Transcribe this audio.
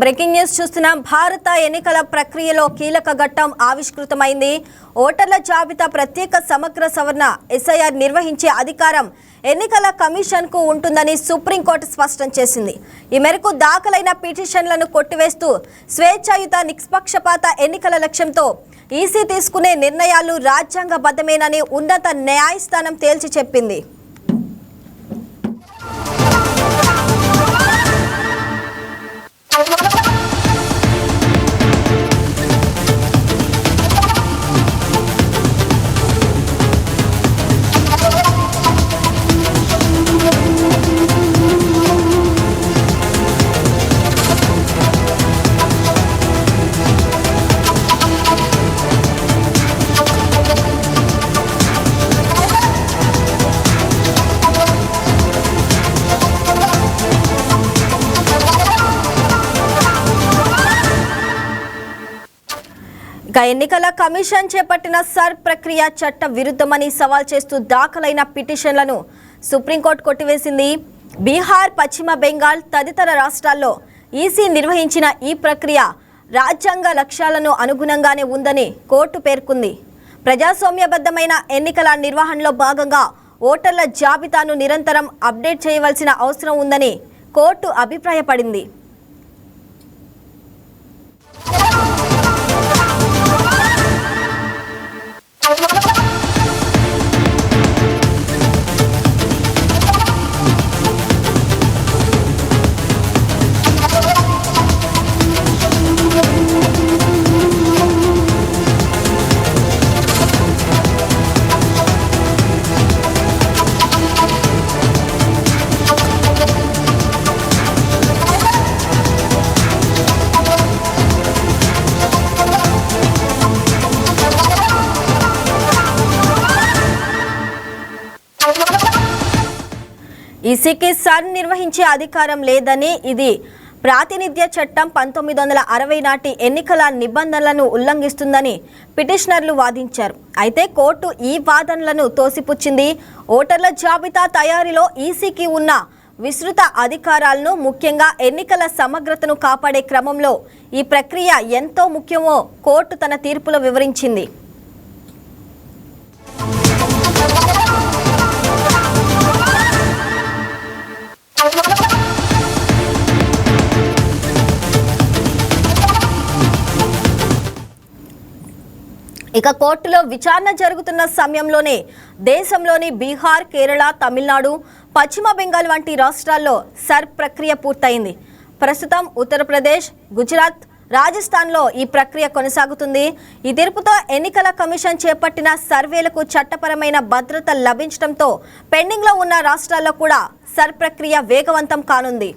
Breaking news చూస్తున్నాం. భారత ఎన్నికల ప్రక్రియలో కీలక ఘట్టం ఆవిష్కృతమైంది. ఓటర్ల జాబితా ప్రత్యేక సమగ్ర సవరణ ఎస్ఐఆర్ నిర్వహించే అధికారం ఎన్నికల కమిషన్ కు ఉంటుందని సుప్రీంకోర్టు స్పష్టం చేసింది. ఈ మేరకు దాఖలైన పిటిషన్లను కొట్టివేస్తూ స్వేచ్ఛాయుత నిష్పక్షపాత ఎన్నికల లక్ష్యంతో ఈసీ తీసుకునే నిర్ణయాలు రాజ్యాంగబద్ధమేనని ఉన్నత న్యాయస్థానం తేల్చి చెప్పింది. ఎన్నికల కమిషన్ చేపట్టిన సర్ ప్రక్రియ చట్ట విరుద్ధమని సవాల్ చేస్తూ దాఖలైన పిటిషన్లను సుప్రీంకోర్టు కొట్టివేసింది. బీహార్, పశ్చిమ బెంగాల్ తదితర రాష్ట్రాల్లో ఈసీ నిర్వహించిన ఈ ప్రక్రియ రాజ్యాంగ లక్ష్యాలను అనుగుణంగానే ఉందని కోర్టు పేర్కొంది. ప్రజాస్వామ్యబద్ధమైన ఎన్నికల నిర్వహణలో భాగంగా ఓటర్ల జాబితాను నిరంతరం అప్డేట్ చేయవలసిన అవసరం ఉందని కోర్టు అభిప్రాయపడింది. ఈసీకి సర్ నిర్వహించే అధికారం లేదని, ఇది ప్రాతినిధ్య చట్టం 1960 నాటి ఎన్నికల నిబంధనలను ఉల్లంఘిస్తుందని పిటిషనర్లు వాదించారు. అయితే కోర్టు ఈ వాదనలను తోసిపుచ్చింది. ఓటర్ల జాబితా తయారీలో ఈసీకి ఉన్న విస్తృత అధికారాలను, ముఖ్యంగా ఎన్నికల సమగ్రతను కాపాడే క్రమంలో ఈ ప్రక్రియ ఎంతో ముఖ్యమో కోర్టు తన తీర్పులో వివరించింది. ఇక కోర్టులో విచారణ జరుగుతున్న సమయంలోనే దేశంలోని బీహార్, కేరళ, తమిళనాడు, పశ్చిమ బెంగాల్ వంటి రాష్ట్రాల్లో సర్ ప్రక్రియ పూర్తయింది. ప్రస్తుతం ఉత్తరప్రదేశ్, గుజరాత్, రాజస్థాన్లో ఈ ప్రక్రియ కొనసాగుతుంది. ఈ తీర్పుతో ఎన్నికల కమిషన్ చేపట్టిన సర్వేలకు చట్టపరమైన భద్రత లభించడంతో పెండింగ్లో ఉన్న రాష్ట్రాల్లో కూడా సర్ ప్రక్రియ వేగవంతం కానుంది.